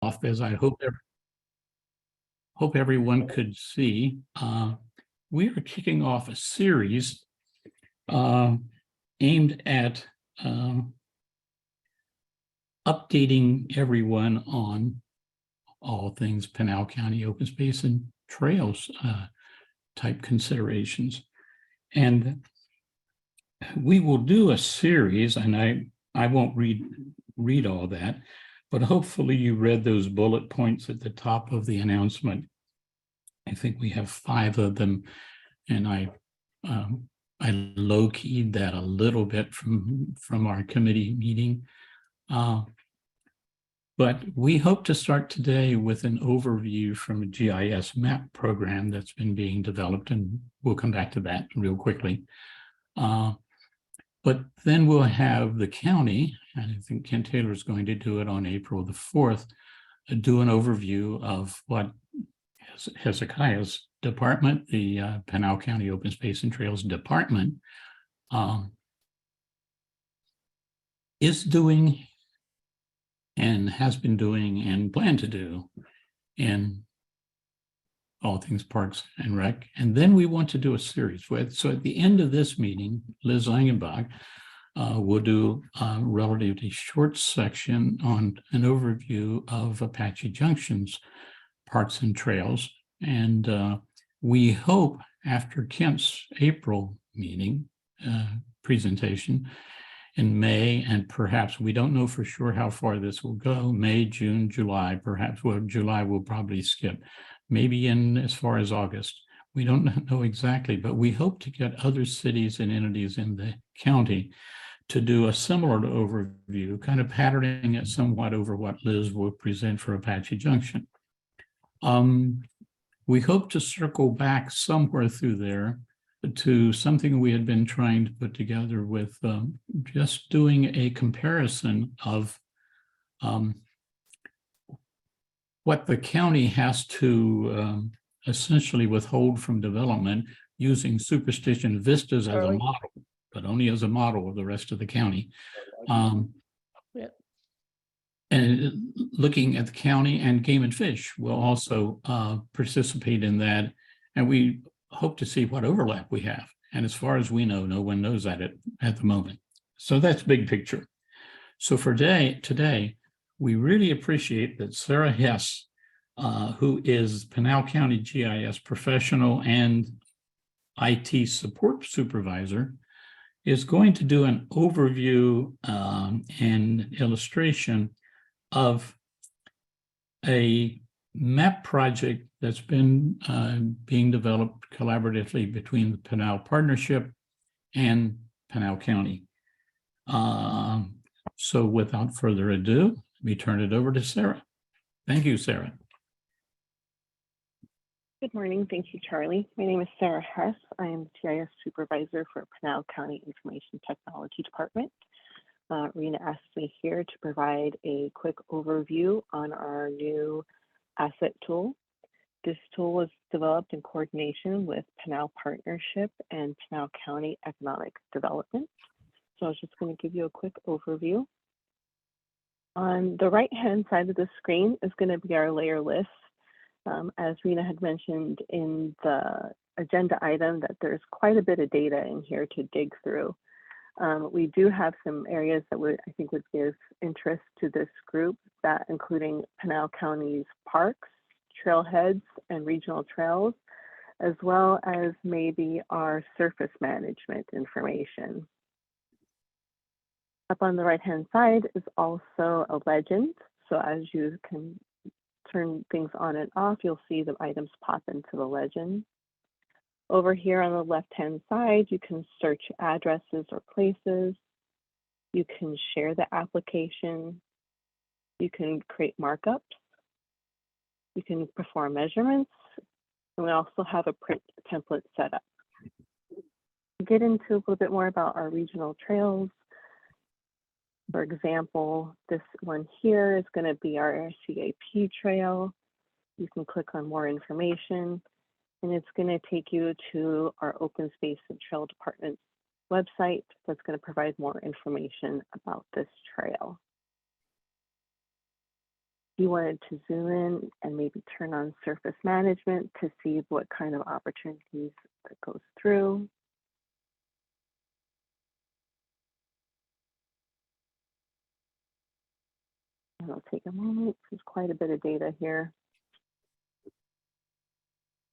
off, as I hope everyone could see, we are kicking off a series aimed at updating everyone on all things Pinal County open space and trails type considerations. And we will do a series, and I won't read all that, but hopefully you read those bullet points at the top of the announcement. I think we have 5 of them, and I low-keyed that a little bit from our committee meeting. But we hope to start today with an overview from a GIS map program that's been being developed, and we'll come back to that real quickly. But then we'll have the county, and I think Kent Taylor is going to do it on April the 4th, do an overview of what Hezekiah's department, the Pinal County Open Space and Trails Department, is doing and has been doing and plan to do in all things Parks and Rec. And then we want to do a series. So at the end of this meeting, Liz Langenbach will do a relatively short section on an overview of Apache Junction's parks and trails. And we hope after Kent's April meeting presentation in May, and perhaps we don't know for sure how far this will go, May, June, July, perhaps, well, July will probably skip, maybe in as far as August. We don't know exactly, but we hope to get other cities and entities in the county to do a similar overview, kind of patterning it somewhat over what Liz will present for Apache Junction. We hope to circle back somewhere through there to something we had been trying to put together with just doing a comparison of what the county has to essentially withhold from development using Superstition Vistas as a model, but only as a model of the rest of the county. And looking at the county, and Game and Fish will also participate in that. And we hope to see what overlap we have. And as far as we know, no one knows that at the moment. So that's big picture. So for today, we really appreciate that Sarah Hess, who is Pinal County GIS professional and IT support supervisor, is going to do an overview and illustration of a map project that's been being developed collaboratively between the Pinal Partnership and Pinal County. So without further ado, let me turn it over to Sarah. Thank you, Sarah. Good morning. Thank you, Charlie. My name is Sarah Hess. I am GIS Supervisor for Pinal County Information Technology Department. Rena asked me here to provide a quick overview on our new asset tool. This tool was developed in coordination with Pinal Partnership and Pinal County Economic Development. So I was just going to give you a quick overview. On the right-hand side of the screen is going to be our layer list. As Rena had mentioned in the agenda item, that there's quite a bit of data in here to dig through. We do have some areas that I think would give interest to this group, that including Pinal County's parks, trailheads, and regional trails, as well as maybe our surface management information. Up on the right-hand side is also a legend. So as you can turn things on and off, you'll see the items pop into the legend. Over here on the left-hand side, you can search addresses or places. You can share the application. You can create markups. You can perform measurements. And we also have a print template set up. Get into a little bit more about our regional trails. For example, this one here is going to be our CAP trail. You can click on more information, and it's going to take you to our Open Space and Trail Department's website that's going to provide more information about this trail. you wanted to zoom in and maybe turn on surface management to see what kind of opportunities that goes through. And it'll take a moment. There's quite a bit of data here.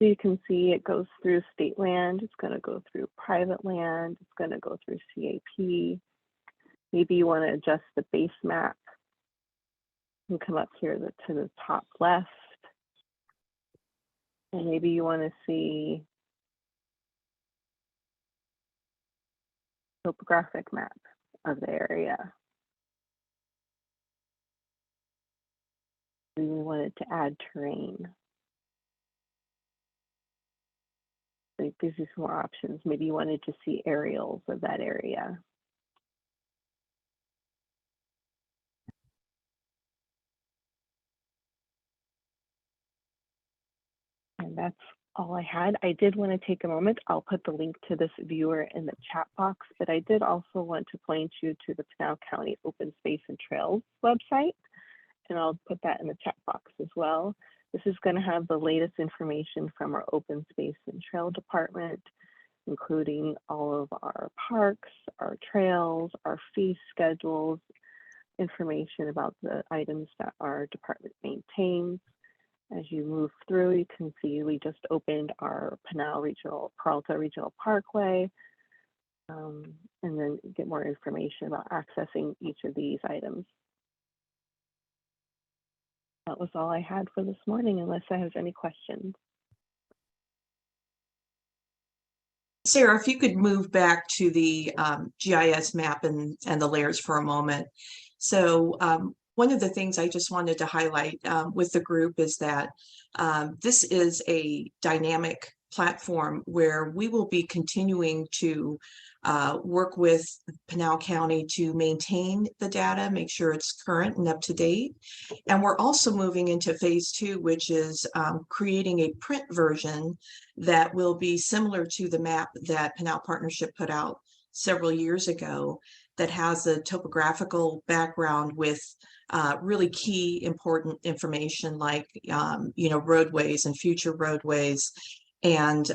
So you can see it goes through state land, it's going to go through private land, it's going to go through CAP. Maybe you want to adjust the base map and come up here to the top left. And maybe you want to see topographic map of the area. We wanted to add terrain. So it gives you some more options. Maybe you wanted to see aerials of that area. And that's all I had. I did want to take a moment. I'll put the link to this viewer in the chat box, but I did also want to point you to the Pinal County Open Space and Trails website, and I'll put that in the chat box as well. This is going to have the latest information from our Open Space and Trail Department, including all of our parks, our trails, our fee schedules, information about the items that our department maintains. As you move through, you can see we just opened our Peralta Regional Parkway, and then get more information about accessing each of these items. That was all I had for this morning, unless I have any questions. Sarah, if you could move back to the GIS map and the layers for a moment. So one of the things I just wanted to highlight with the group is that this is a dynamic platform where we will be continuing to work with Pinal County to maintain the data, make sure it's current and up to date. And we're also moving into phase 2, which is creating a print version that will be similar to the map that Pinal Partnership put out several years ago, that has a topographical background with really key important information like roadways and future roadways and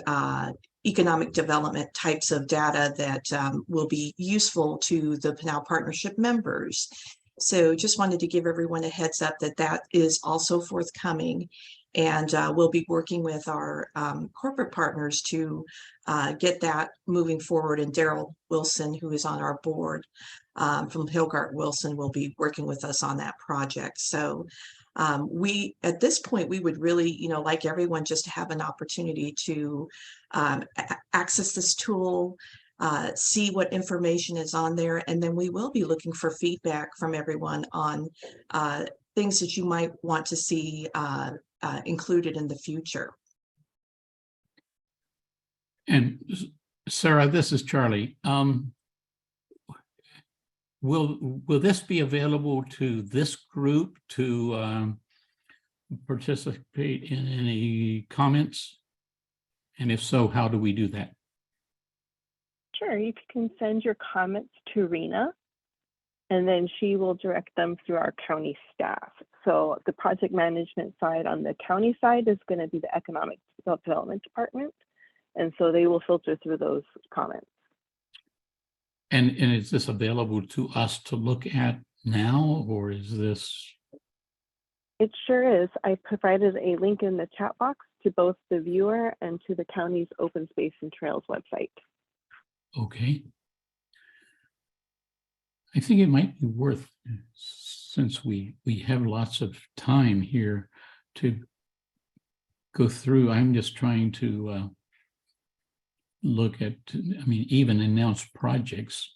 economic development types of data that will be useful to the Pinal Partnership members. So just wanted to give everyone a heads up that that is also forthcoming, and we'll be working with our corporate partners to get that moving forward. And Daryl Wilson, who is on our board from Hilgart Wilson, will be working with us on that project. So we, at this point, we would really, like everyone, just to have an opportunity to access this tool, see what information is on there, and then we will be looking for feedback from everyone on things that you might want to see included in the future. And Sarah, this is Charlie. Will this be available to this group to participate in any comments? And if so, how do we do that? Sure, you can send your comments to Rena, and then she will direct them through our county staff. So the project management side on the county side is going to be the Economic Development Department. And so they will filter through those comments. And is this available to us to look at now, or is this? It sure is. I provided a link in the chat box to both the viewer and to the county's Open Space and Trails website. Okay. I think it might be worth, since we have lots of time here to go through, I'm just trying to look at, even announced projects,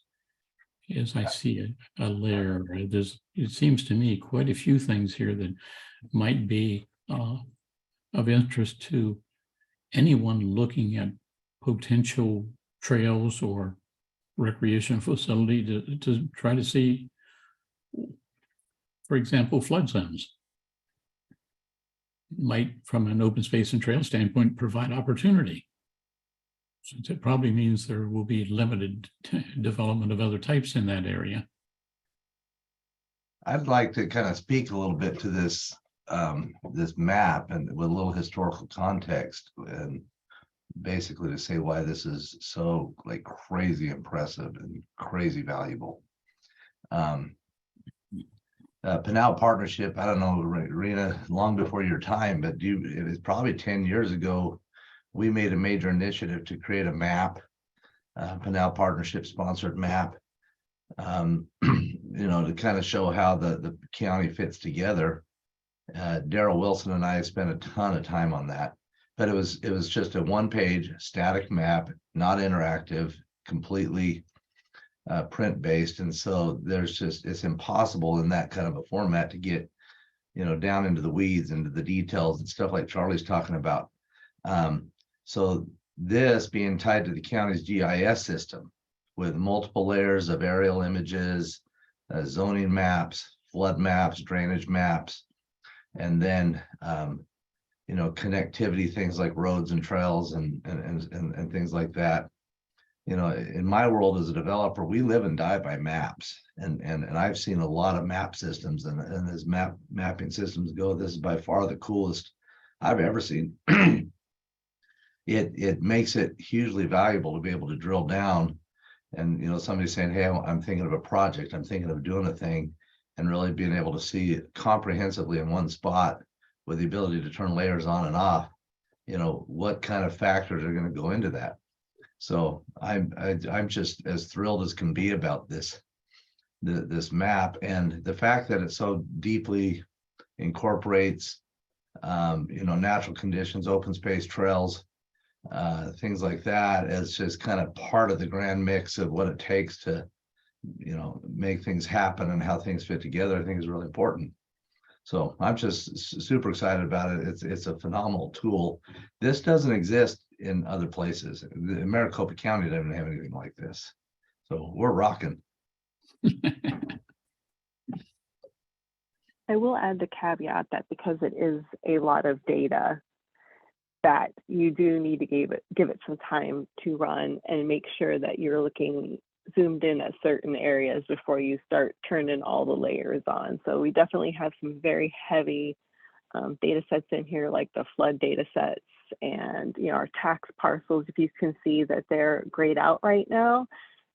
as I see a layer. It seems to me quite a few things here that might be of interest to anyone looking at potential trails or recreation facility to try to see, for example, flood zones might, from an open space and trail standpoint, provide opportunity, since it probably means there will be limited development of other types in that area. I'd like to kind of speak a little bit to this this map and with a little historical context, and basically to say why this is so like crazy impressive and crazy valuable. Pinal Partnership, I don't know, Rena, long before your time, but it was probably 10 years ago, we made a major initiative to create a map, Pinal Partnership sponsored map, you know, to kind of show how the county fits together. Daryl Wilson and I spent a ton of time on that, but it was just a one-page static map, not interactive, completely print-based, and so it's impossible in that kind of a format to get, you know, down into the weeds, into the details and stuff like Charlie's talking about. So this being tied to the county's GIS system with multiple layers of aerial images, zoning maps, flood maps, drainage maps, and then you know, connectivity, things like roads and trails and things like that. You know, in my world as a developer, we live and die by maps, and I've seen a lot of map systems, and as mapping systems go, this is by far the coolest I've ever seen. It makes it hugely valuable to be able to drill down, and you know, somebody saying, hey, I'm thinking of a project, I'm thinking of doing a thing, and really being able to see comprehensively in one spot with the ability to turn layers on and off, you know, what kind of factors are going to go into that. So I'm just as thrilled as can be about this map, and the fact that it so deeply incorporates you know, natural conditions, open space, trails, things like that, as just kind of part of the grand mix of what it takes to, you know, make things happen and how things fit together. I think is really important. So I'm just super excited about it. It's a phenomenal tool. This doesn't exist in other places. Maricopa County doesn't have anything like this. So we're rocking. I will add the caveat that because it is a lot of data, that you do need to give it some time to run and make sure that you're looking zoomed in at certain areas before you start turning all the layers on. So we definitely have some very heavy data sets in here, like the flood data sets and, you know, our tax parcels. If you can see that they're grayed out right now,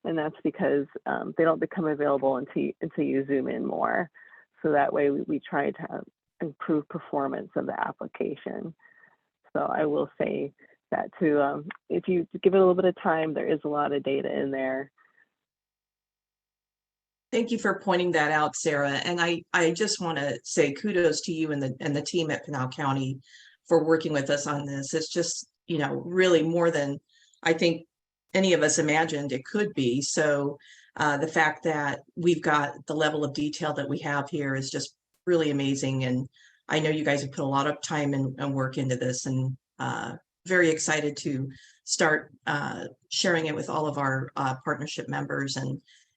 and that's because they don't become available until you zoom in more. So that way we try to improve performance of the application. So I will say that too, if you give it a little bit of time, there is a lot of data in there. Thank you for pointing that out, Sarah. And I just want to say kudos to you and the team at Pinal County for working with us on this. It's just, you know, really more than I think any of us imagined it could be. So the fact that we've got the level of detail that we have here is just really amazing. And I know you guys have put a lot of time and work into this, and very excited to start sharing it with all of our partnership members.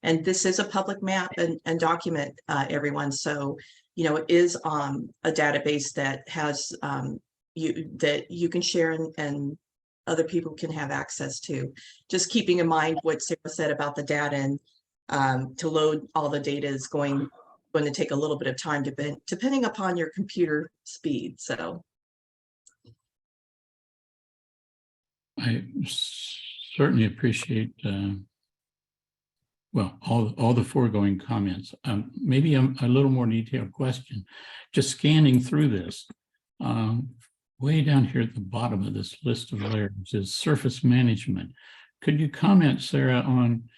And this is a public map and document, everyone. So, you know, it is a database that has that you can share and other people can have access to. Just keeping in mind what Sarah said about the data, and to load all the data is going to take a little bit of time depending upon your computer speed. So I certainly appreciate well, all the foregoing comments. Maybe a little more detailed question. Just scanning through this, way down here at the bottom of this list of layers is surface management. Could you comment, Sarah, on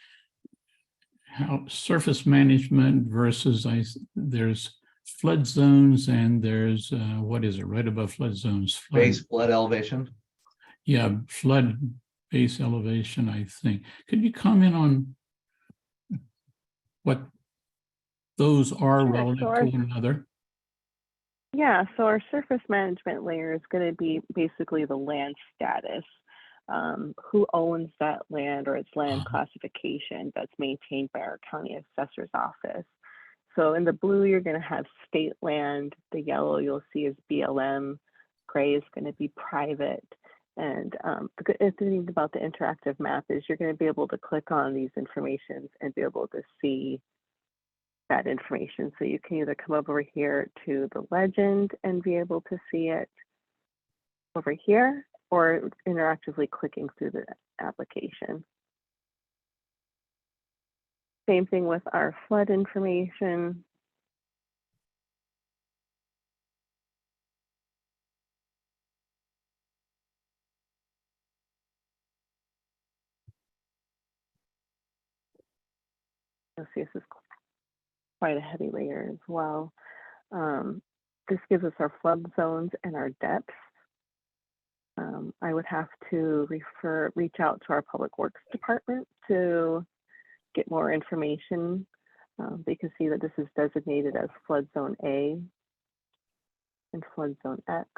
how surface management versus there's flood zones and there's what is it right above flood zones? Base flood elevation. Yeah, flood base elevation, I think. Could you comment on what those are Sure. relative to one another? Yeah, so our surface management layer is going to be basically the land status, who owns that land or its land classification that's maintained by our county assessor's office. So in the blue, you're going to have state land. The yellow you'll see is BLM. Gray is going to be private. And the good thing about the interactive map is you're going to be able to click on these informations and be able to see that information. So you can either come over here to the legend and be able to see it over here, or interactively clicking through the application. Same thing with our flood information. You'll see this is quite a heavy layer as well. This gives us our flood zones and our depths. I would have to reach out to our Public Works Department to get more information. They can see that this is designated as flood zone A and flood zone X.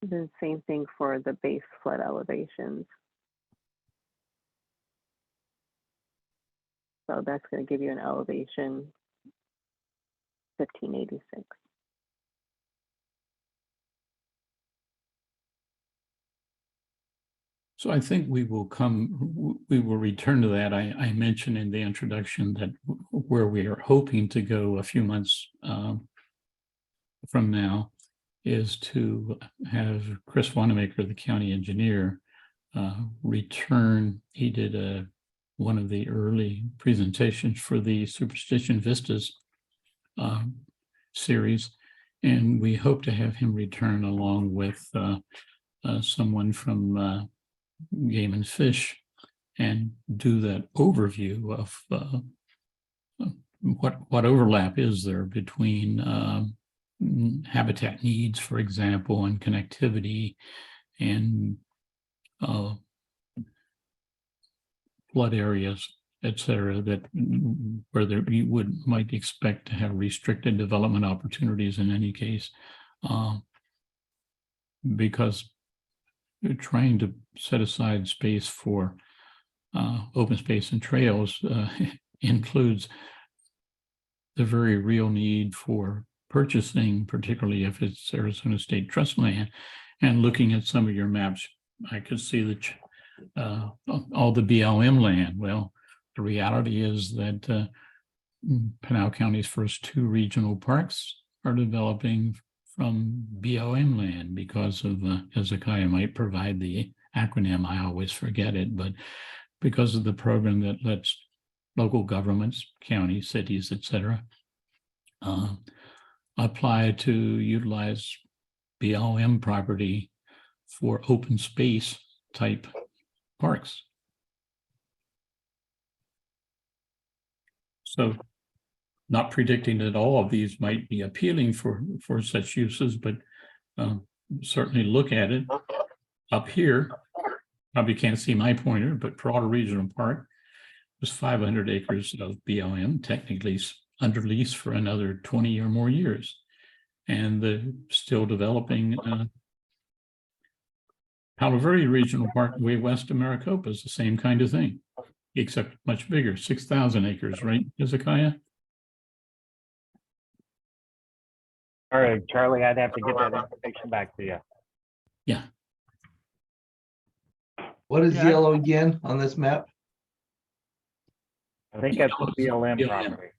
Then same thing for the base flood elevations. So that's going to give you an elevation 1586. So I think we will return to that. I mentioned in the introduction that where we are hoping to go a few months from now is to have Chris Wanamaker, the county engineer, return. He did one of the early presentations for the Superstition Vistas series, and we hope to have him return along with someone from Game and Fish and do that overview of what overlap is there between habitat needs, for example, and connectivity and flood areas, et cetera, that where you might expect to have restricted development opportunities in any case, because you're trying to set aside space for open space and trails includes the very real need for purchasing, particularly if it's Arizona State Trust land. And looking at some of your maps, I could see that all the BLM land. Well, the reality is that Pinal County's first 2 regional parks are developing from BLM land because of, Hezekiah might provide the acronym, I always forget it, but because of the program that lets local governments, counties, cities, et cetera, apply to utilize BLM property for open space type parks. So not predicting that all of these might be appealing for such uses, but certainly look at it. Up here, probably can't see my pointer, but Peralta Regional Park was 500 acres of BLM, technically under lease for another 20 or more years. And the still developing Palo Verde Regional Park way west of Maricopa is the same kind of thing, except much bigger, 6,000 acres, right, Hezekiah? All right, Charlie, I'd have to get that information back to you. Yeah. What is Yeah. yellow again on this map? I think that's the BLM BLM. property.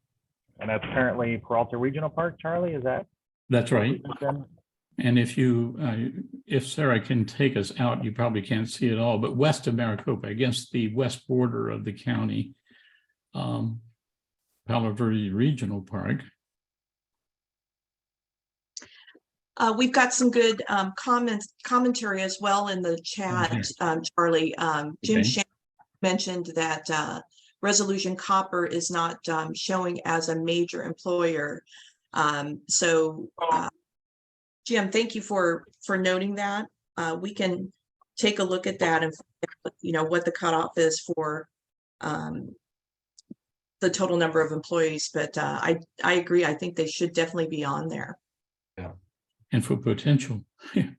And that's currently Peralta Regional Park, Charlie, is that? That's right. what you said? And if Sarah can take us out, you probably can't see it all, but west of Maricopa, against the west border of the county, Palo Verde Regional Park. We've got some good commentary as well in the chat, Charlie. Jim Okay. Shan mentioned that Resolution Copper is not showing as a major employer. Jim, thank you for noting that. We can take a look at that and what the cutoff is for the total number of employees. But I agree. I think they should definitely be on there. And for potential,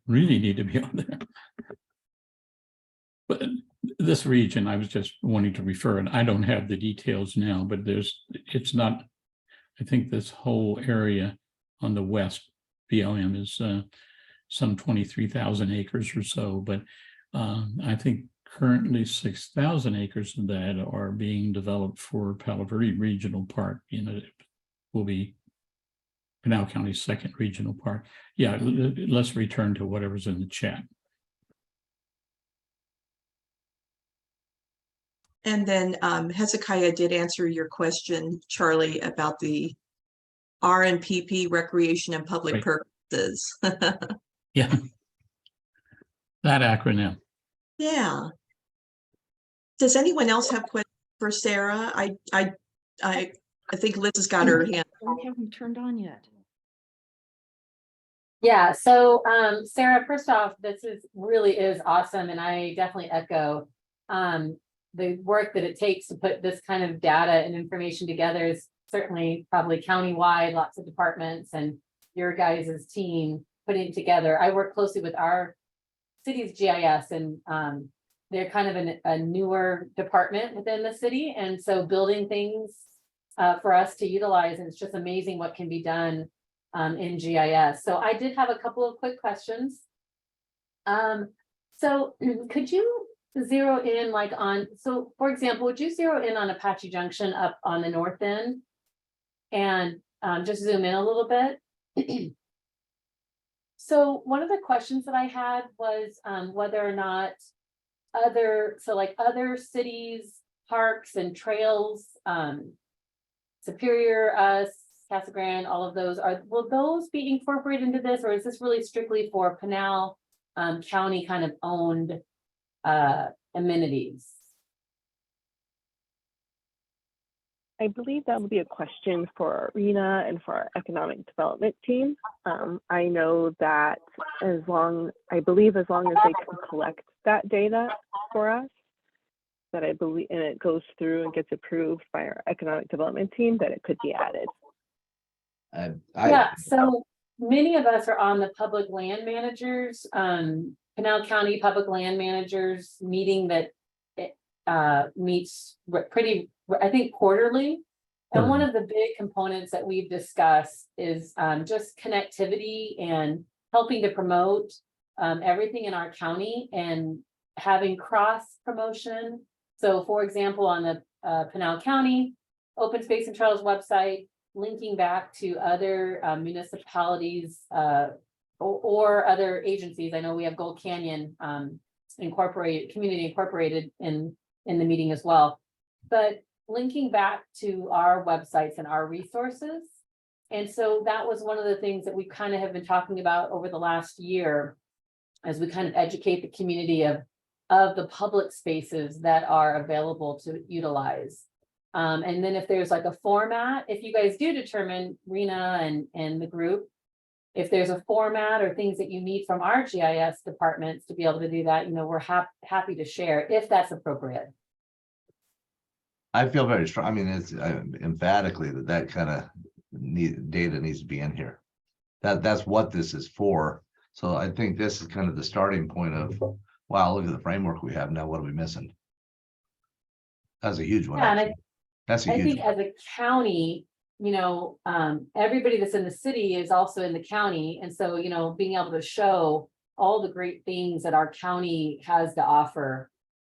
really need to be on there. But this region, I was just wanting to refer, and I don't have the details now, but it's not, I think this whole area on the west, BLM is some 23,000 acres or so, but I think currently 6,000 acres of that are being developed for Palo Verde Regional Park. You know, it will be Pinal County's second regional park. Yeah, let's return to whatever's in the chat. And then Hezekiah did answer your question, Charlie, about the RNPP, recreation and public Right. purposes. Yeah. That acronym. Yeah. Does anyone else have questions for Sarah? I think Liz has got her hand. Don't have them turned on yet. Yeah, so Sarah, first off, this really is awesome, and I definitely echo the work that it takes to put this kind of data and information together is certainly probably countywide, lots of departments and your guys' team putting it together. I work closely with our city's GIS, and they're kind of a newer department within the city, and so building things for us to utilize, and it's just amazing what can be done in GIS. So I did have a couple of quick questions. So could you zero in like on, so for example, would you zero in on Apache Junction up on the north end and just zoom in a little bit? So one of the questions that I had was whether or not other cities, parks and trails, Superior, Casa Grande, all of those will those be incorporated into this, or is this really strictly for Pinal County kind of owned amenities? I believe that would be a question for Rena and for our economic development team. I know that as long as they can collect that data for us, that I believe, and it goes through and gets approved by our economic development team, that it could be added. Yeah, so many of us are on the public land managers, Pinal County Public Land Managers meeting that meets pretty, I think, quarterly. And one of the big components that we've discussed is just connectivity and helping to promote everything in our county and having cross promotion. So for example, on the Pinal County Open Space and Trails website, linking back to other municipalities or other agencies. I know we have Gold Canyon Community Incorporated in the meeting as well, but linking back to our websites and our resources. And so that was one of the things that we kind of have been talking about over the last year as we kind of educate the community of the public spaces that are available to utilize. And then if there's like a format, if you guys do determine, Rena and the group, if there's a format or things that you need from our GIS departments to be able to do that, you know, we're happy to share if that's appropriate. I feel very strong. I mean, it's emphatically that kind of data needs to be in here. That's what this is for. So I think this is kind of the starting point of, wow, look at the framework we have now. What are we missing? That's a huge one. Yeah, That's a I huge think one. as a county, you know, everybody that's in the city is also in the county. And so, you know, being able to show all the great things that our county has to offer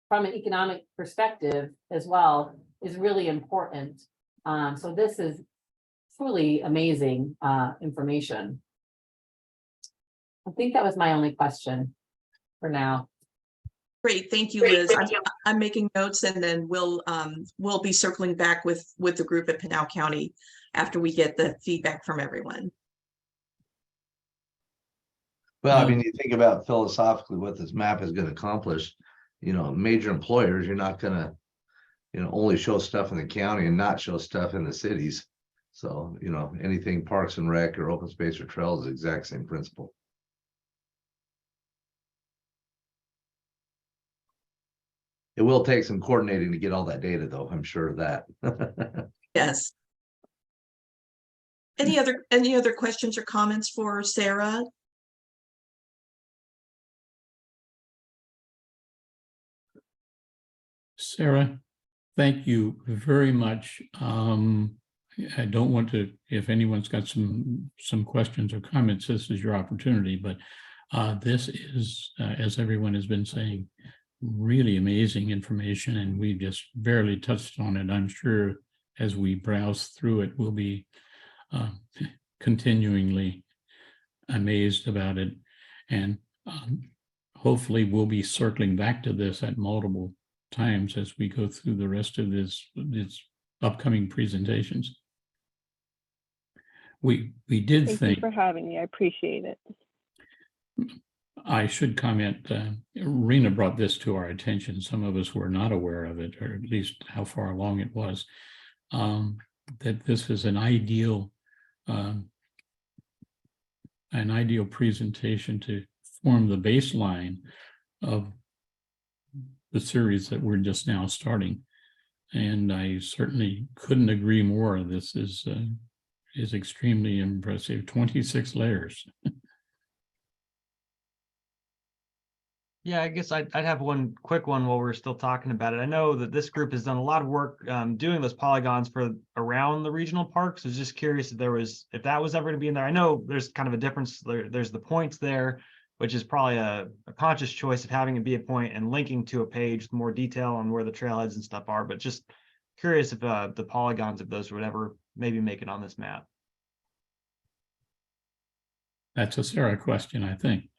from an economic perspective as well is really important. So this is truly amazing information. I think that was my only question for now. Great, thank you, Liz. I'm making notes, and then we'll be circling back with the group at Pinal County after we get the feedback from everyone. Well, I mean, you think about philosophically what this map is going to accomplish, you know, major employers, you're not going to, you know, only show stuff in the county and not show stuff in the cities. So, you know, anything Parks and Rec or open space or trails is the exact same principle. It will take some coordinating to get all that data, though. I'm sure of that. Yes. Any other questions or comments for Sarah? Sarah, thank you very much. I don't want to, if anyone's got some questions or comments, this is your opportunity, but this is, as everyone has been saying, really amazing information, and we just barely touched on it. I'm sure as we browse through it, we'll be continuingly amazed about it. And hopefully we'll be circling back to this at multiple times as we go through the rest of these upcoming presentations. We did Thank think, you for having me. I appreciate it. I should comment, Rena brought this to our attention. Some of us were not aware of it, or at least how far along it was, that this is an ideal presentation to form the baseline of the series that we're just now starting. And I certainly couldn't agree more. This is extremely impressive. 26 layers. Yeah, I guess I'd have one quick one while we're still talking about it. I know that this group has done a lot of work doing those polygons for around the regional parks. I was just curious if that was ever going to be in there. I know there's kind of a difference. There's the points there, which is probably a conscious choice of having it be a point and linking to a page with more detail on where the trailheads and stuff are. But just curious if the polygons of those would ever maybe make it on this map. That's a Sarah question, I think.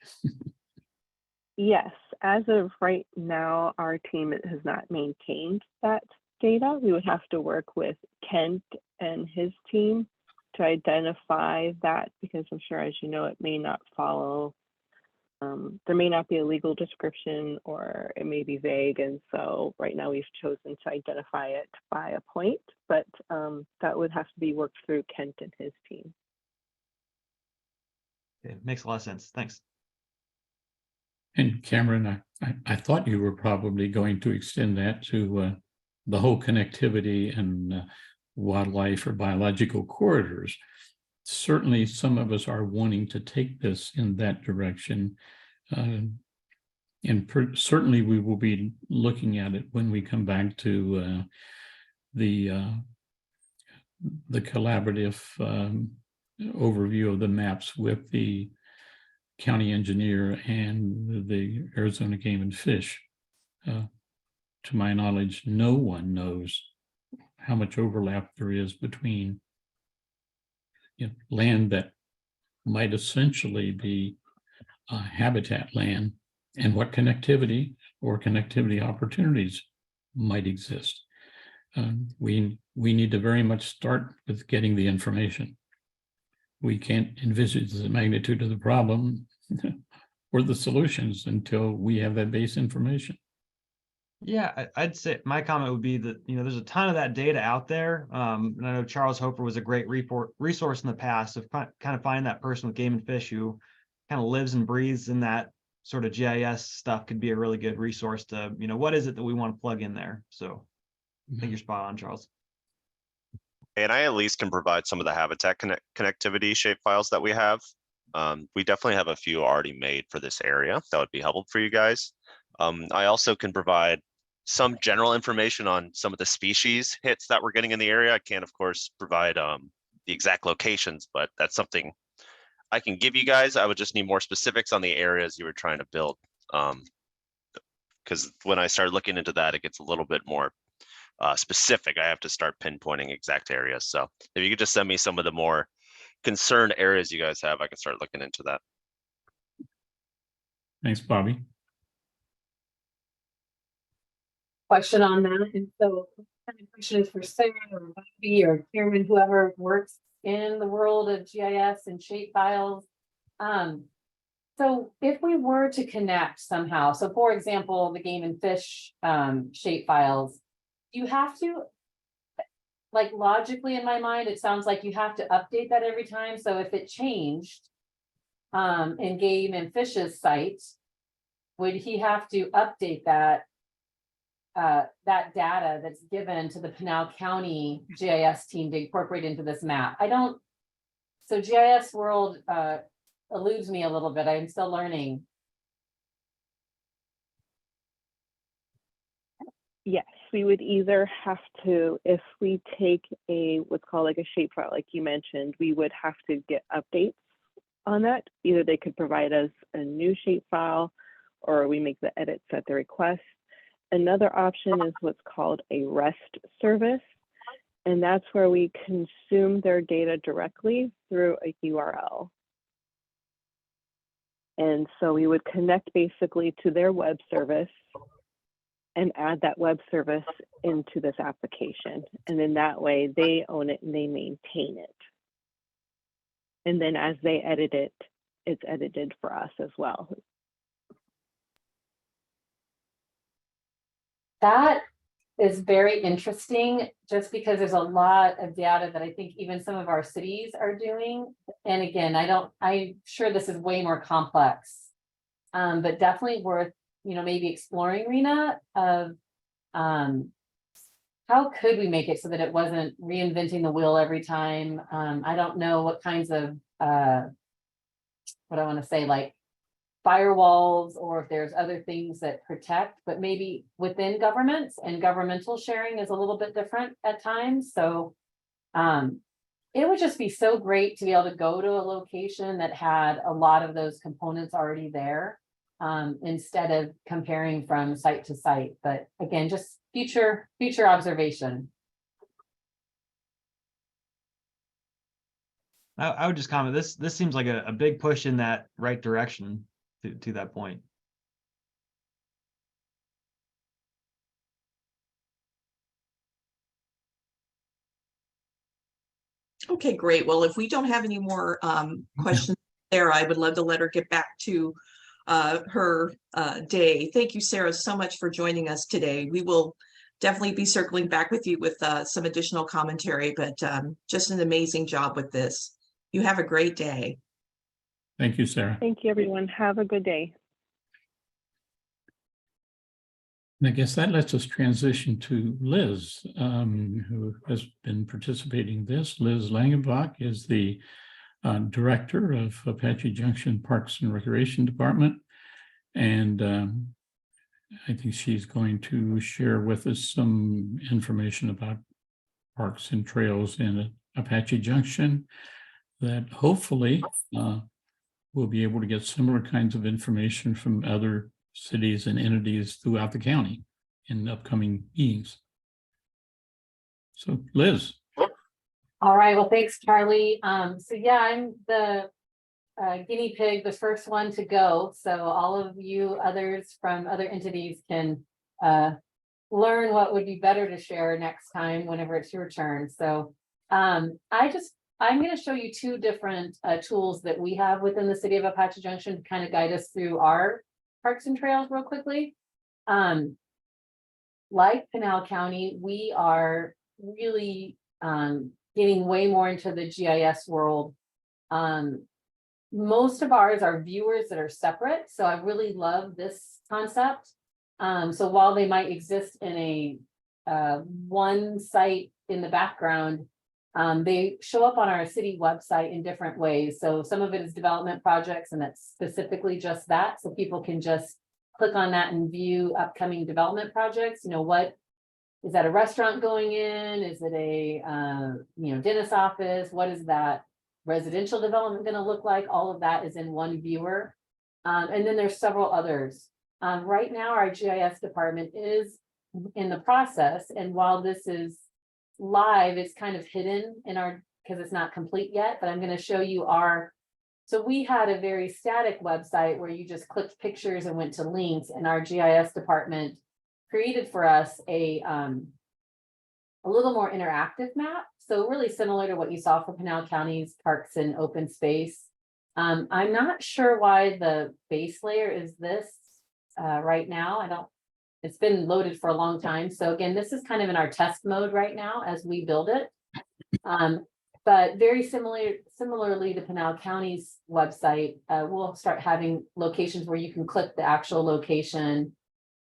Yes, as of right now, our team has not maintained that data. We would have to work with Kent and his team to identify that, because I'm sure, as you know, it may not follow, there may not be a legal description, or it may be vague. And so right now we've chosen to identify it by a point, but that would have to be worked through Kent and his team. It makes a lot of sense. Thanks. And Cameron, I thought you were probably going to extend that to the whole connectivity and wildlife or biological corridors. Certainly, some of us are wanting to take this in that direction. Certainly, we will be looking at it when we come back to the collaborative overview of the maps with the county engineer and the Arizona Game and Fish. To my knowledge, no one knows how much overlap there is between land that might essentially be habitat land and what connectivity or connectivity opportunities might exist. We need to very much start with getting the information. We can't envisage the magnitude of the problem or the solutions until we have that base information. Yeah, I'd say my comment would be that, there's a ton of that data out there. And I know Charles Hofer was a great resource in the past of kind of finding that person with Game and Fish who kind of lives and breathes in that sort of GIS stuff could be a really good resource to, what is it that we want to plug in there? So I think you're spot on, Charles. And I at least can provide some of the habitat connectivity shapefiles that we have. We definitely have a few already made for this area that would be helpful for you guys. I also can provide some general information on some of the species hits that we're getting in the area. I can't, of course, provide the exact locations, but that's something I can give you guys. I would just need more specifics on the areas you were trying to build. Because when I started looking into that, it gets a little bit more specific. I have to start pinpointing exact areas. So if you could just send me some of the more concerned areas you guys have, I can start looking into that. Thanks, Bobby. Question on that. And so the question is for Sarah or Bobby or Chairman, whoever works in the world of GIS and shape files. So if we were to connect somehow, so for example, the Game and Fish shape files, you have to, like logically in my mind, it sounds like you have to update that every time. So if it changed in Game and Fish's site, would he have to update that that data that's given to the Pinal County GIS team to incorporate into this map? So GIS world eludes me a little bit. I'm still learning. Yes, we would either have to, if we take what's called like a shapefile, like you mentioned, we would have to get updates on that. Either they could provide us a new shapefile, or we make the edits at the request. Another option is what's called a REST service, and that's where we consume their data directly through a URL. And so we would connect basically to their web service and add that web service into this application. And then that way they own it and they maintain it. And then as they edit it, it's edited for us as well. That is very interesting, just because there's a lot of data that I think even some of our cities are doing. And again, I'm sure this is way more complex, but definitely worth, maybe exploring, Rena, of how could we make it so that it wasn't reinventing the wheel every time? I don't know what kinds of, what I want to say, like firewalls, or if there's other things that protect, but maybe within governments and governmental sharing is a little bit different at times. So it would just be so great to be able to go to a location that had a lot of those components already there, instead of comparing from site to site. But again, just future observation. I would just comment, this seems like a big push in that right direction to that point. Okay, great. Well, if we don't have any more questions there, I would love to let her get back to her day. Thank you, Sarah, so much for joining us today. We will definitely be circling back with you with some additional commentary, but just an amazing job with this. You have a great day. Thank you, Sarah. Thank you, everyone. Have a good day. And I guess that lets us transition to Liz, who has been participating in this. Liz Langenbach is the director of Apache Junction Parks and Recreation Department. And I think she's going to share with us some information about parks and trails in Apache Junction that hopefully we'll be able to get similar kinds of information from other cities and entities throughout the county in upcoming meetings. So Liz. All right, well, thanks, Charlie. So yeah, I'm the guinea pig, the first one to go. So all of you others from other entities can learn what would be better to share next time whenever it's your turn. So I'm going to show you two different tools that we have within the city of Apache Junction to kind of guide us through our parks and trails real quickly. Like Pinal County, we are really getting way more into the GIS world. Most of ours are viewers that are separate. So I really love this concept. So while they might exist in a one site in the background, they show up on our city website in different ways. So some of it is development projects, and that's specifically just that. So people can just click on that and view upcoming development projects. What is that, a restaurant going in? Is it a dentist office? What is that residential development going to look like? All of that is in one viewer. And then there's several others. Right now, our GIS department is in the process. And while this is live, it's kind of hidden in our, because it's not complete yet, but I'm going to show you so we had a very static website where you just clicked pictures and went to links, and our GIS department created for us a little more interactive map. So really similar to what you saw for Pinal County's parks and open space. I'm not sure why the base layer is this right now. It's been loaded for a long time. So again, this is kind of in our test mode right now as we build it. But very similarly to Pinal County's website, we'll start having locations where you can click the actual location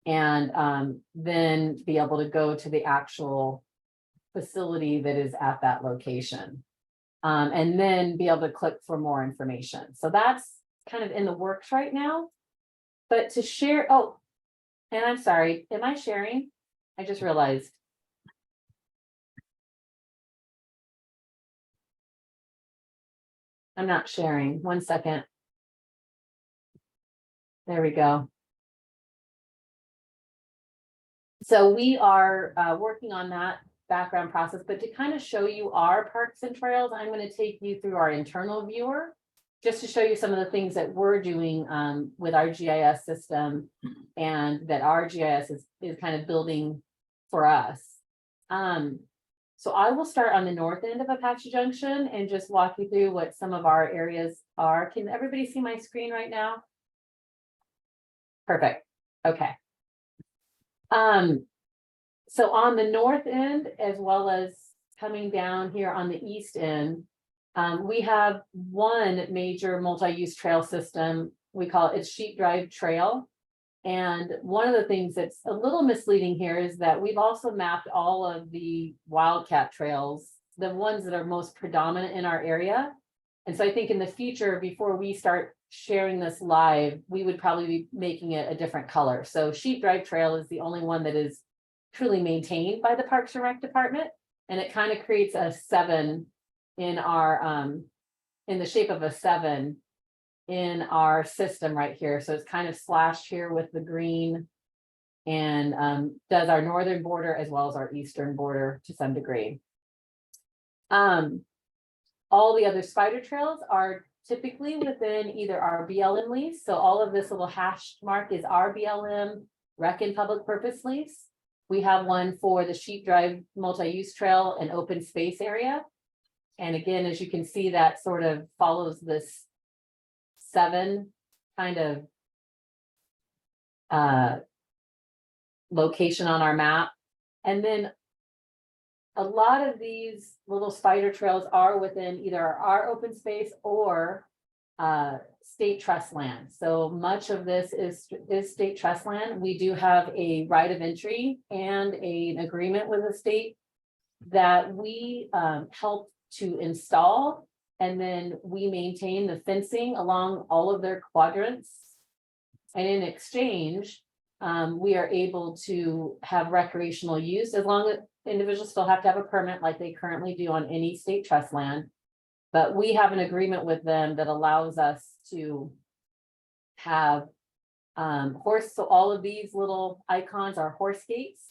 and then be able to go to the actual facility that is at that location. And then be able to click for more information. So that's kind of in the works right now. But to share, and I'm sorry, am I sharing? I just realized. I'm not sharing. 1 second. There we go. So we are working on that background process, but to kind of show you our parks and trails, I'm going to take you through our internal viewer, just to show you some of the things that we're doing with our GIS system, and that our GIS is kind of building for us. So I will start on the north end of Apache Junction and just walk you through what some of our areas are. Can everybody see my screen right now? Perfect. Okay. So on the north end, as well as coming down here on the east end, we have one major multi-use trail system. We call it Sheep Drive Trail. And one of the things that's a little misleading here is that we've also mapped all of the wildcat trails, the ones that are most predominant in our area. And so I think in the future, before we start sharing this live, we would probably be making it a different color. So Sheep Drive Trail is the only one that is truly maintained by the Parks and Rec Department. And it kind of creates a 7 in our, in the shape of a 7 in our system right here. So it's kind of slashed here with the green, and does our northern border as well as our eastern border to some degree. All the other spider trails are typically within either our BLM lease. So all of this little hash mark is our BLM rec and public purpose lease. We have one for the Sheep Drive multi-use trail and open space area. And again, as you can see, that sort of follows this 7 kind of location on our map. And then a lot of these little spider trails are within either our open space or state trust land. So much of this is state trust land. We do have a right of entry and an agreement with the state that we help to install, and then we maintain the fencing along all of their quadrants. And in exchange, we are able to have recreational use, as long as individuals still have to have a permit like they currently do on any state trust land. But we have an agreement with them that allows us to have horse. So all of these little icons are horse gates.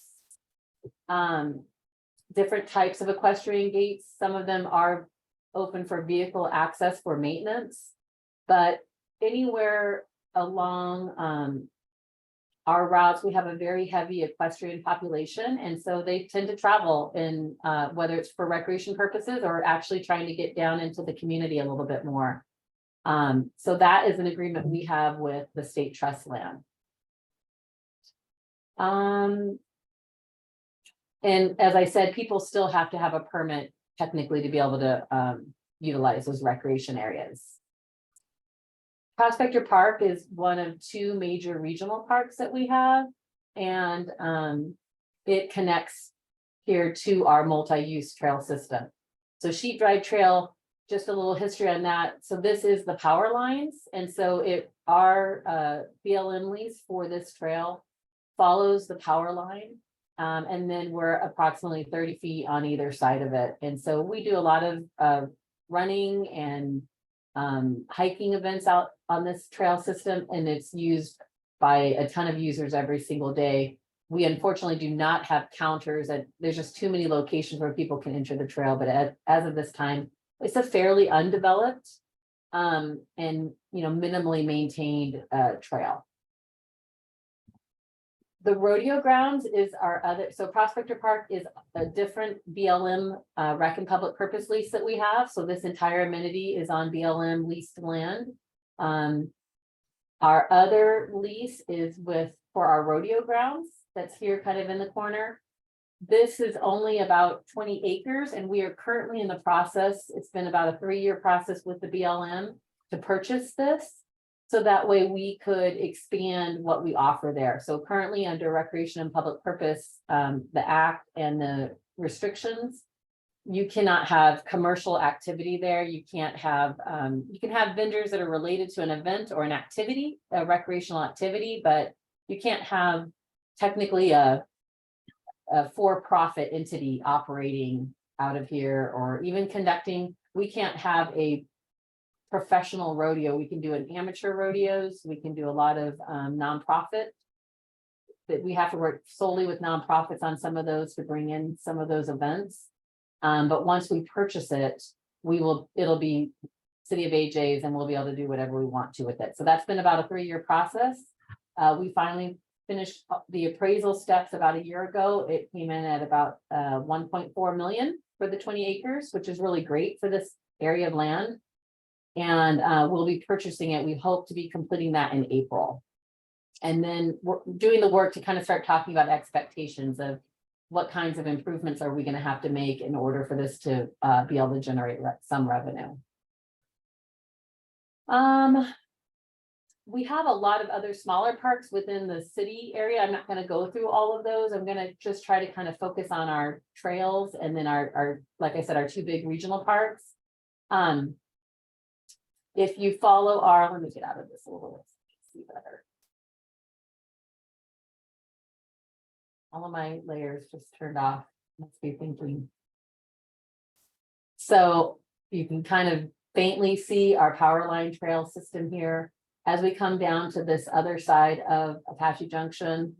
Different types of equestrian gates. Some of them are open for vehicle access for maintenance, but anywhere along our routes, we have a very heavy equestrian population. And so they tend to travel in, whether it's for recreation purposes or actually trying to get down into the community a little bit more. So that is an agreement we have with the state trust land. And as I said, people still have to have a permit technically to be able to utilize those recreation areas. Prospector Park is one of 2 major regional parks that we have, and it connects here to our multi-use trail system. So Sheep Drive Trail, just a little history on that. So this is the power lines, and so our BLM lease for this trail follows the power line. And then we're approximately 30 feet on either side of it. And so we do a lot of running and hiking events out on this trail system, and it's used by a ton of users every single day. We unfortunately do not have counters, and there's just too many locations where people can enter the trail. But as of this time, it's a fairly undeveloped and minimally maintained trail. The rodeo grounds is our other, so Prospector Park is a different BLM rec and public purpose lease that we have. So this entire amenity is on BLM leased land. Our other lease is for our rodeo grounds. That's here kind of in the corner. This is only about 20 acres, and we are currently in the process. It's been about a 3-year process with the BLM to purchase this. So that way we could expand what we offer there. So currently under recreation and public purpose, the act and the restrictions, you cannot have commercial activity there. You can't have, you can have vendors that are related to an event or an activity, a recreational activity, but you can't have technically a for-profit entity operating out of here or even conducting. We can't have a professional rodeo. We can do an amateur rodeos. We can do a lot of nonprofit that we have to work solely with nonprofits on some of those to bring in some of those events. But once we purchase it, it'll be City of AJ's and we'll be able to do whatever we want to with it. So that's been about a 3-year process. We finally finished the appraisal steps about a year ago. It came in at about 1.4 million for the 20 acres, which is really great for this area of land. And we'll be purchasing it. We hope to be completing that in April. And then we're doing the work to kind of start talking about expectations of what kinds of improvements are we going to have to make in order for this to be able to generate some revenue. We have a lot of other smaller parks within the city area. I'm not going to go through all of those. I'm going to just try to kind of focus on our trails and then our like I said, our 2 big regional parks. If you follow let me get out of this a little bit so you can see better. All of my layers just turned off. Must be thinking. So you can kind of faintly see our power line trail system here. As we come down to this other side of Apache Junction.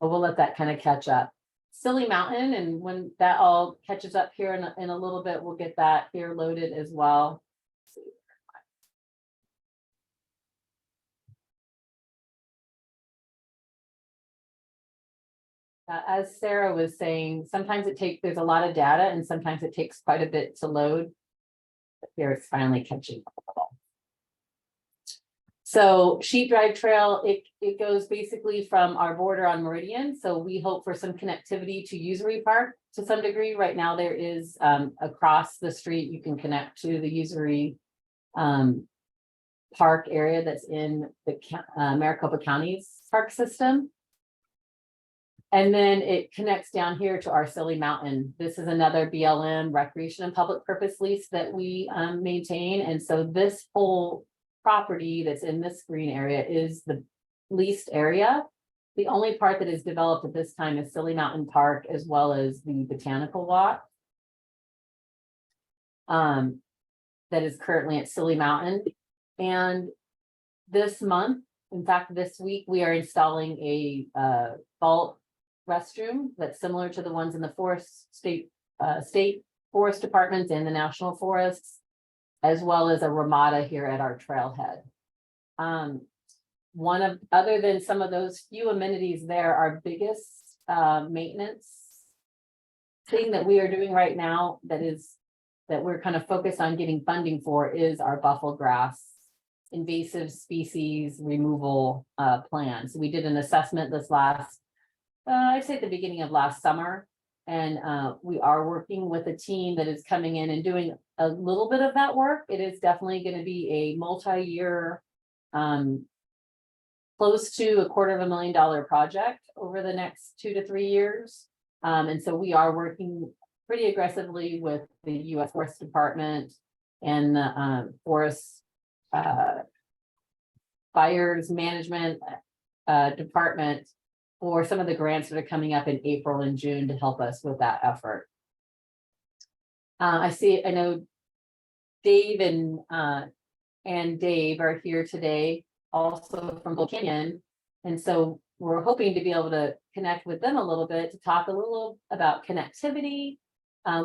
But we'll let that kind of catch up. Silly Mountain, and when that all catches up here in a little bit, we'll get that here loaded as well. As Sarah was saying, sometimes there's a lot of data and sometimes it takes quite a bit to load. But here it's finally catching up. So Sheep Drive Trail, it goes basically from our border on Meridian. So we hope for some connectivity to Usury Park to some degree. Right now there is across the street, you can connect to the Usury Park area that's in the Maricopa County's park system. And then it connects down here to our Silly Mountain. This is another BLM recreation and public purpose lease that we maintain. And so this whole property that's in this green area is the leased area. The only part that is developed at this time is Silly Mountain Park, as well as the Botanical Walk. That is currently at Silly Mountain. And this month, in fact, this week, we are installing a vault restroom that's similar to the ones in the state forest departments and the national forests, as well as a ramada here at our trailhead. Other than some of those few amenities there, our biggest maintenance thing that we are doing right now that we're kind of focused on getting funding for is our buffalo grass invasive species removal plan. So we did an assessment this last I'd say at the beginning of last summer, and we are working with a team that is coming in and doing a little bit of that work. It is definitely going to be a multi-year, close to $250,000 project over the next 2 to 3 years. And so we are working pretty aggressively with the U.S. Forest Department and the Forest Fires Management Department for some of the grants that are coming up in April and June to help us with that effort. I know Dave and Dave are here today, also from Gold Canyon. And so we're hoping to be able to connect with them a little bit to talk a little about connectivity.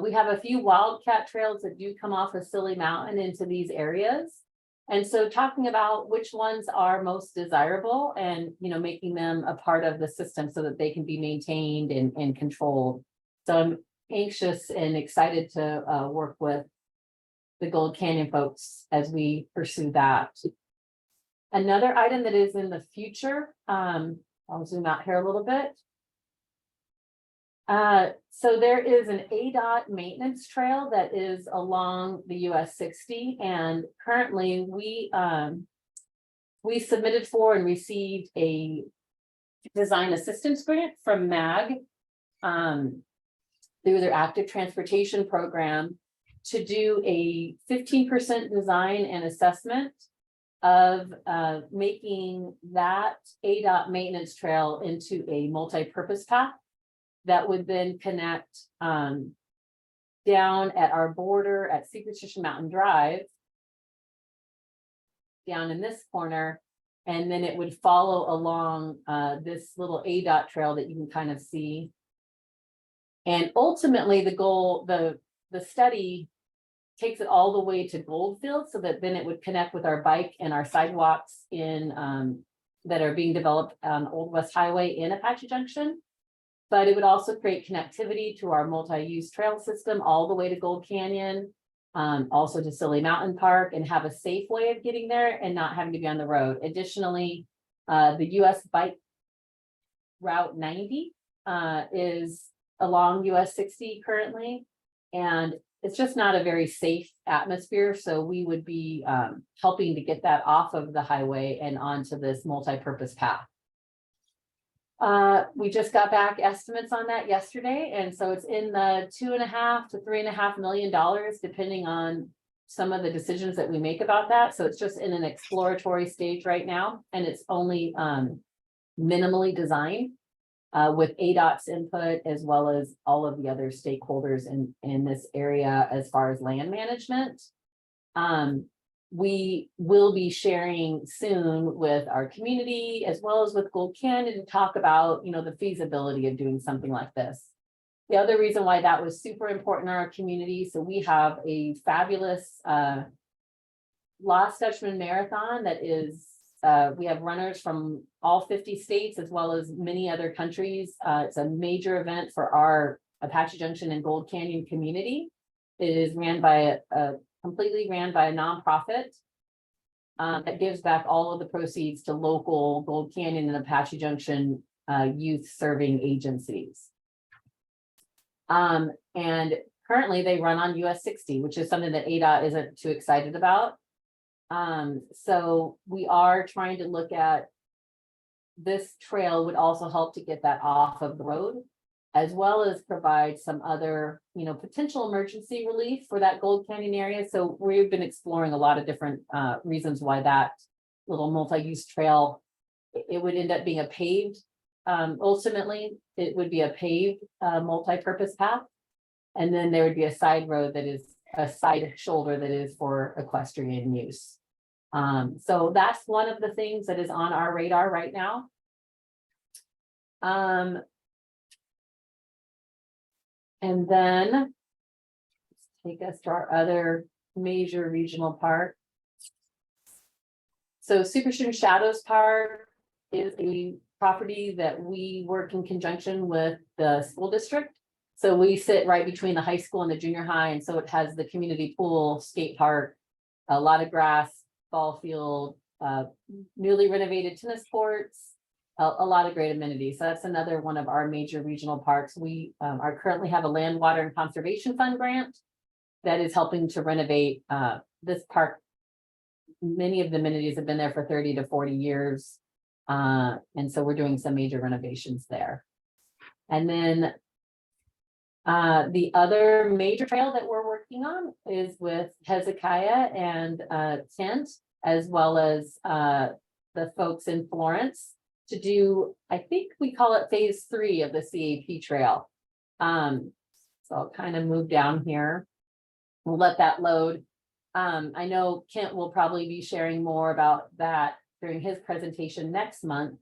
We have a few wildcat trails that do come off of Silly Mountain into these areas. And so talking about which ones are most desirable and, making them a part of the system so that they can be maintained and controlled. So I'm anxious and excited to work with the Gold Canyon folks as we pursue that. Another item that is in the future, I'll zoom out here a little bit. So there is an ADOT maintenance trail that is along the US 60, and currently we submitted for and received a design assistance grant from MAG through their active transportation program to do a 15% design and assessment of making that ADOT maintenance trail into a multi-purpose path that would then connect down at our border at Superstition Mountain Drive, down in this corner, and then it would follow along this little ADOT trail that you can kind of see. And ultimately, the goal, the study takes it all the way to Goldfield, so that then it would connect with our bike and our sidewalks in that are being developed on Old West Highway in Apache Junction. But it would also create connectivity to our multi-use trail system all the way to Gold Canyon, also to Silly Mountain Park, and have a safe way of getting there and not having to be on the road. Additionally, the US Bike Route 90 is along US 60 currently, and it's just not a very safe atmosphere. So we would be helping to get that off of the highway and onto this multi-purpose path. We just got back estimates on that yesterday, and so it's in the $2.5 to $3.5 million, depending on some of the decisions that we make about that. So it's just in an exploratory stage right now, and it's only minimally designed with ADOT's input, as well as all of the other stakeholders in this area as far as land management. We will be sharing soon with our community as well as with Gold Canyon to talk about, you know, the feasibility of doing something like this. The other reason why that was super important in our community, so we have a fabulous Lost Dutchman Marathon that is, we have runners from all 50 states as well as many other countries. It's a major event for our Apache Junction and Gold Canyon community. It is ran by completely ran by a nonprofit that gives back all of the proceeds to local Gold Canyon and Apache Junction youth serving agencies. And currently they run on US 60, which is something that ADOT isn't too excited about. So we are trying to look at this trail would also help to get that off of the road, as well as provide some other, you know, potential emergency relief for that Gold Canyon area. So we've been exploring a lot of different reasons why that little multi-use trail, it would end up being a paved, ultimately, it would be a paved multi-purpose path. And then there would be a side road that is a side shoulder that is for equestrian use. So that's one of the things that is on our radar right now. And then let's take us to our other major regional park. So Superstition Shadows Park is a property that we work in conjunction with the school district. So we sit right between the high school and the junior high. And so it has the community pool, skate park, a lot of grass, ball field, newly renovated tennis courts, a lot of great amenities. So that's another one of our major regional parks. We are currently have a Land, Water, and Conservation Fund grant that is helping to renovate this park. Many of the amenities have been there for 30 to 40 years. And so we're doing some major renovations there. And then the other major trail that we're working on is with Hezekiah and Tent, as well as the folks in Florence, to do, I think we call it phase 3 of the CAP trail. So I'll kind of move down here. We'll let that load. I know Kent will probably be sharing more about that during his presentation next month.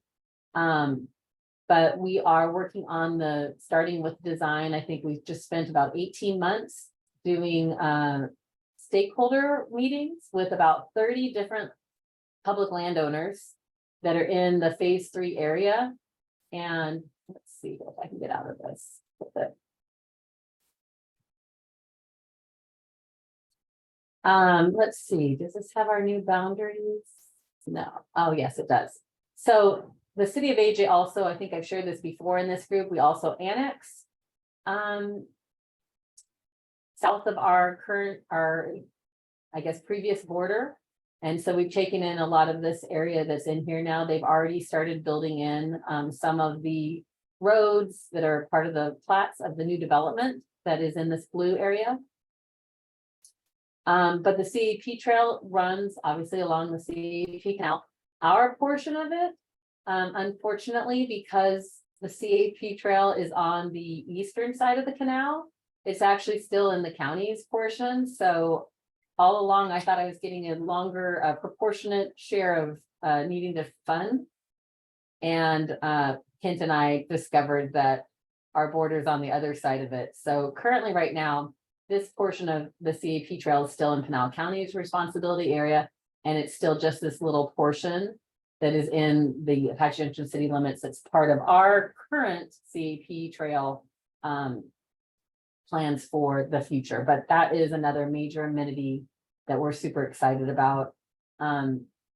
But we are working on starting with design. I think we've just spent about 18 months doing stakeholder meetings with about 30 different public landowners that are in the phase 3 area. And let's see if I can get out of this. Let's see, does this have our new boundaries? No. Oh, yes, it does. So the city of AJ also, I think I've shared this before in this group, we also annex south of our current, I guess, previous border. And so we've taken in a lot of this area that's in here now. They've already started building in some of the roads that are part of the plats of the new development that is in this blue area. But the CAP trail runs obviously along the CAP canal. Our portion of it, unfortunately, because the CAP trail is on the eastern side of the canal. It's actually still in the county's portion, so all along, I thought I was getting a longer proportionate share of needing to fund. And Kent and I discovered that our border's on the other side of it. So currently, right now, this portion of the CAP trail is still in Pinal County's responsibility area, and it's still just this little portion that is in the Apache Junction city limits. That's part of our current CAP trail plans for the future, but that is another major amenity that we're super excited about.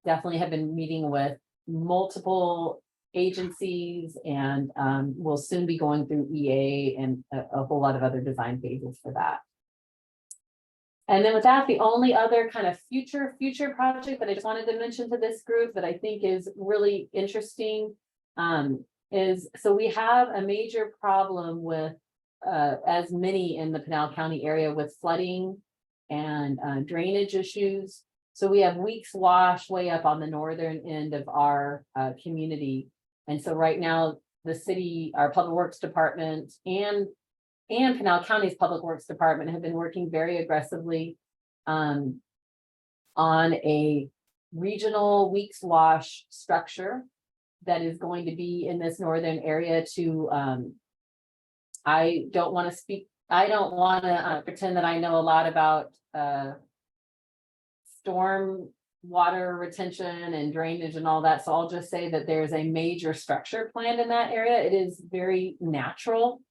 Definitely have been meeting with multiple agencies, and we'll soon be going through EA and a whole lot of other design phases for that. And then with that, the only other kind of future project that I just wanted to mention to this group that I think is really interesting is, so we have a major problem with as many in the Pinal County area with flooding and drainage issues. So we have Weeks Wash way up on the northern end of our community. And so right now, the city, our Public Works Department and Pinal County's Public Works Department have been working very aggressively on a regional Weeks Wash structure that is going to be in this northern area to, I don't want to pretend that I know a lot about storm water retention and drainage and all that. So I'll just say that there's a major structure planned in that area. It is very natural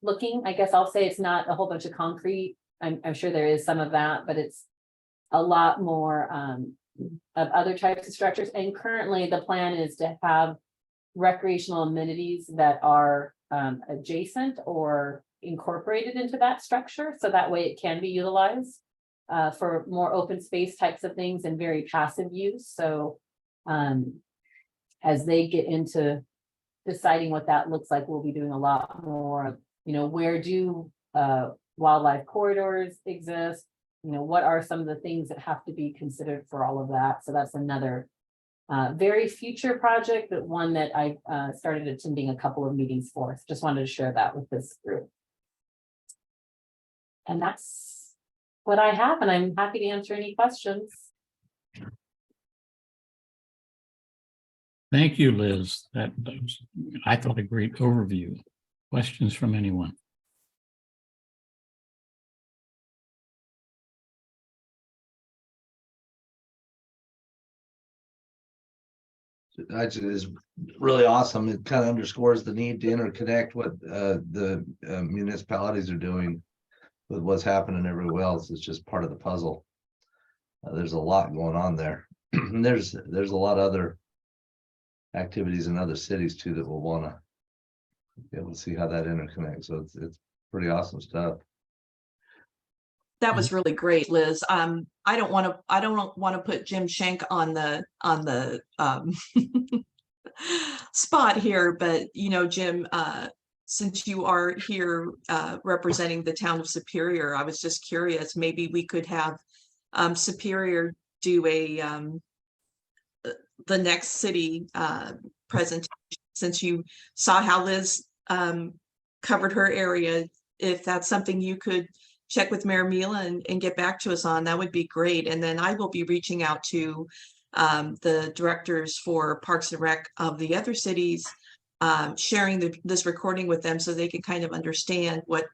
looking. I guess I'll say it's not a whole bunch of concrete. I'm sure there is some of that, but it's a lot more of other types of structures. And currently the plan is to have recreational amenities that are adjacent or incorporated into that structure. So that way it can be utilized for more open space types of things and very passive use. So as they get into deciding what that looks like, we'll be doing a lot more, where do wildlife corridors exist? What are some of the things that have to be considered for all of that? So that's another very future project, but one that I started attending a couple of meetings for. Just wanted to share that with this group. And that's what I have, and I'm happy to answer any questions. Thank you, Liz. That was, I thought, a great overview. Questions from anyone? That is really awesome. It kind of underscores the need to interconnect what the municipalities are doing with what's happening everywhere else. It's just part of the puzzle. There's a lot going on there. There's a lot of other activities in other cities too that we'll want to be able to see how that interconnects. So it's pretty awesome stuff. That was really great, Liz. I don't want to put Jim Schenk on the spot here, but Jim, since you are here representing the town of Superior, I was just curious, maybe we could have Superior do the next city presentation, since you saw how Liz covered her area. If that's something you could check with Mayor Mila and get back to us on, that would be great. And then I will be reaching out to the directors for Parks and Rec of the other cities, sharing this recording with them so they can kind of understand what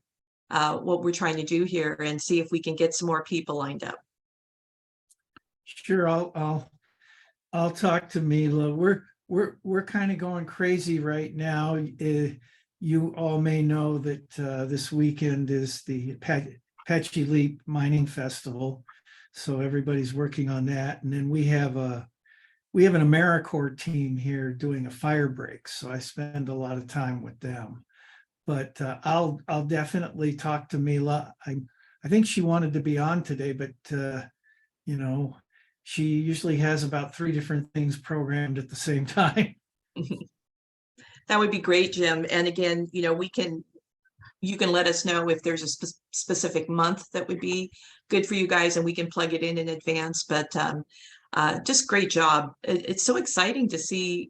we're trying to do here and see if we can get some more people lined up. Sure, I'll talk to Mila. We're kind of going crazy right now. You all may know that this weekend is the Apache Leap Mining Festival, so everybody's working on that. And then we have an AmeriCorps team here doing a fire break, so I spend a lot of time with them. But I'll definitely talk to Mila. I think she wanted to be on today, but she usually has about 3 different things programmed at the same time. That would be great, Jim. And again, you can let us know if there's a specific month that would be good for you guys, and we can plug it in advance. But just great job. It's so exciting to see,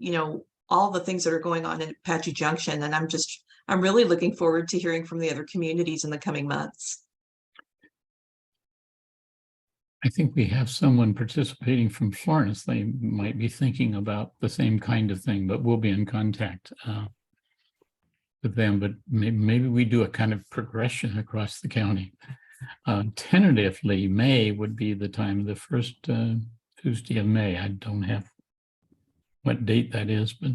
all the things that are going on in Apache Junction. And I'm really looking forward to hearing from the other communities in the coming months. I think we have someone participating from Florence. They might be thinking about the same kind of thing, but we'll be in contact with them. But maybe we do a kind of progression across the county. Tentatively, May would be the time, the first Tuesday of May. I don't have what date that is, but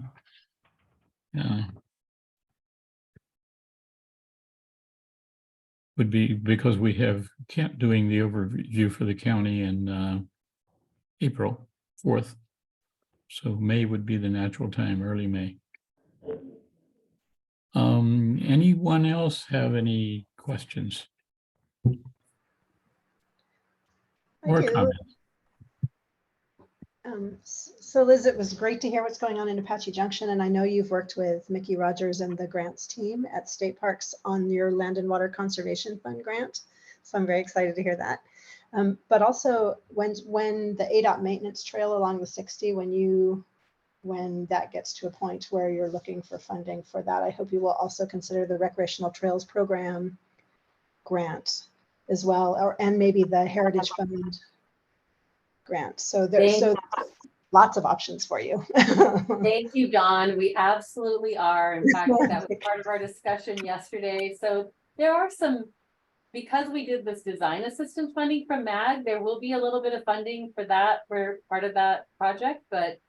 would be because we have doing the overview for the county in April 4th. So May would be the natural time, early May. Anyone else have any questions? Or do. comments? So Liz, it was great to hear what's going on in Apache Junction, and I know you've worked with Mickey Rogers and the grants team at State Parks on your Land and Water Conservation Fund grant. So I'm very excited to hear that. But also when the ADOT maintenance trail along the 60, when that gets to a point where you're looking for funding for that, I hope you will also consider the Recreational Trails Program grant as well, and maybe the Heritage Fund grant. So there's lots of options for you. Thank you, Dawn. We absolutely are. In fact, that was part of our discussion yesterday. So there are some, because we did this design assistance funding from MAG, there will be a little bit of funding for that, for part of that project, but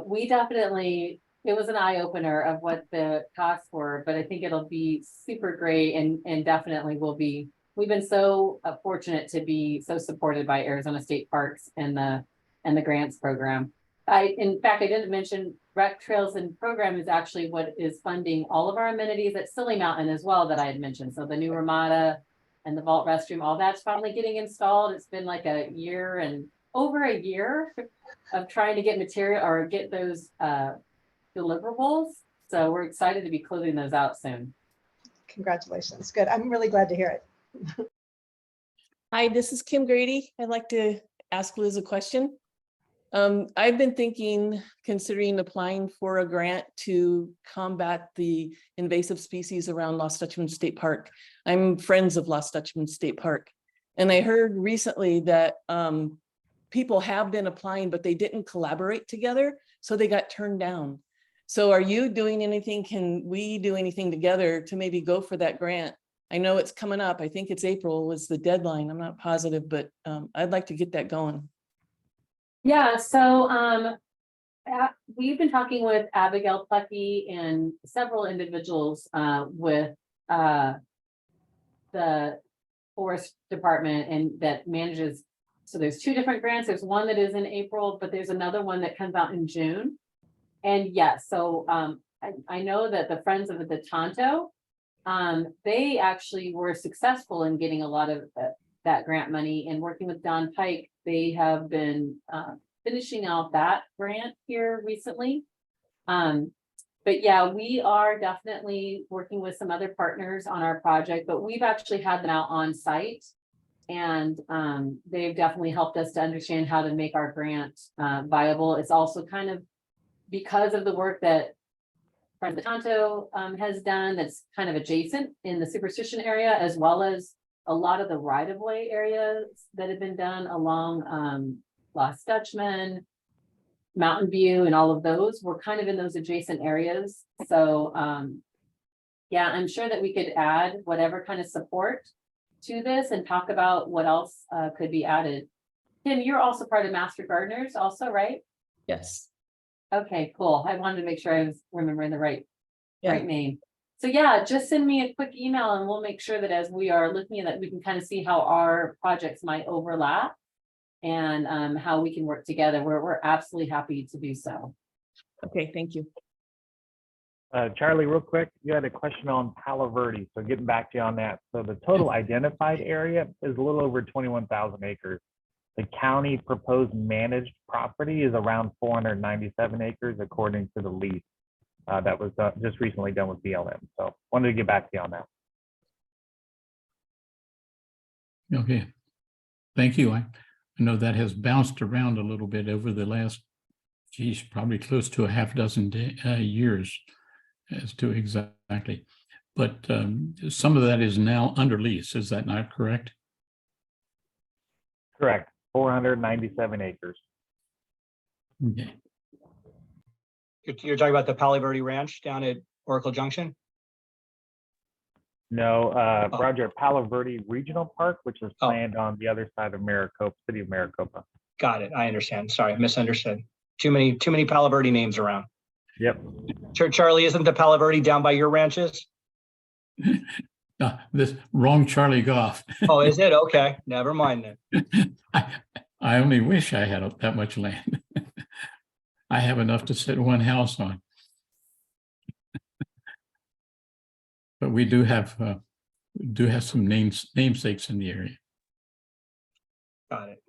we definitely, it was an eye opener of what the costs were, but I think it'll be super great and definitely will be. We've been so fortunate to be so supported by Arizona State Parks and the grants program. In fact, I didn't mention Rec Trails and Program is actually what is funding all of our amenities at Silly Mountain as well that I had mentioned. So the new Ramada and the vault restroom, all that's finally getting installed. It's been like a year and over a year of trying to get material or get those deliverables. So we're excited to be closing those out soon. Congratulations. Good. I'm really glad to hear it. Hi, this is Kim Grady. I'd like to ask Liz a question. I've been considering applying for a grant to combat the invasive species around Lost Dutchman State Park. I'm friends of Lost Dutchman State Park. And I heard recently that people have been applying, but they didn't collaborate together, so they got turned down. So are you doing anything? Can we do anything together to maybe go for that grant? I know it's coming up. I think it's April was the deadline. I'm not positive, but I'd like to get that going. Yeah, so we've been talking with Abigail Plucky and several individuals with the Forest Department and that manages. So there's two different grants. There's one that is in April, but there's another one that comes out in June. And yes, so I know that the Friends of the Tonto, they actually were successful in getting a lot of that grant money, and working with Don Pike, they have been finishing out that grant here recently. But yeah, we are definitely working with some other partners on our project, but we've actually had them out on site, and they've definitely helped us to understand how to make our grant viable. It's also kind of because of the work that Friends of the Tonto has done that's kind of adjacent in the Superstition area, as well as a lot of the right-of-way areas that have been done along Lost Dutchman, Mountain View, and all of those. We're kind of in those adjacent areas. So yeah, I'm sure that we could add whatever kind of support to this and talk about what else could be added. Tim, you're also part of Master Gardeners also, right? Yes. Okay, cool. I wanted to make sure I was remembering the right Yeah. name. So yeah, just send me a quick email and we'll make sure that as we are looking at that, we can kind of see how our projects might overlap and how we can work together. We're absolutely happy to do so. Okay, thank you. Charlie, real quick, you had a question on Palo Verde. So getting back to you on that. So the total identified area is a little over 21,000 acres. The county proposed managed property is around 497 acres, according to the lease that was just recently done with BLM. So wanted to get back to you on that. Okay, thank you. I know that has bounced around a little bit over the last geez, probably close to a half dozen years as to exactly. But some of that is now under lease. Is that not correct? Correct, 497 acres. Okay. You're talking about the Palo Verde Ranch down at Oracle Junction? No, Oh. Roger, Palo Verde Regional Park, which is Oh. planned on the other side of Maricopa, city of Maricopa. Got it. I understand. Sorry, misunderstood. Too many Palo Verde names around. Yep. Charlie, isn't the Palo Verde down by your ranches? This wrong Charlie Goff. Oh, is it? Okay, never mind then. I only wish I had that much land. I have enough to sit one house on. But we do have some namesakes in the area. Got it.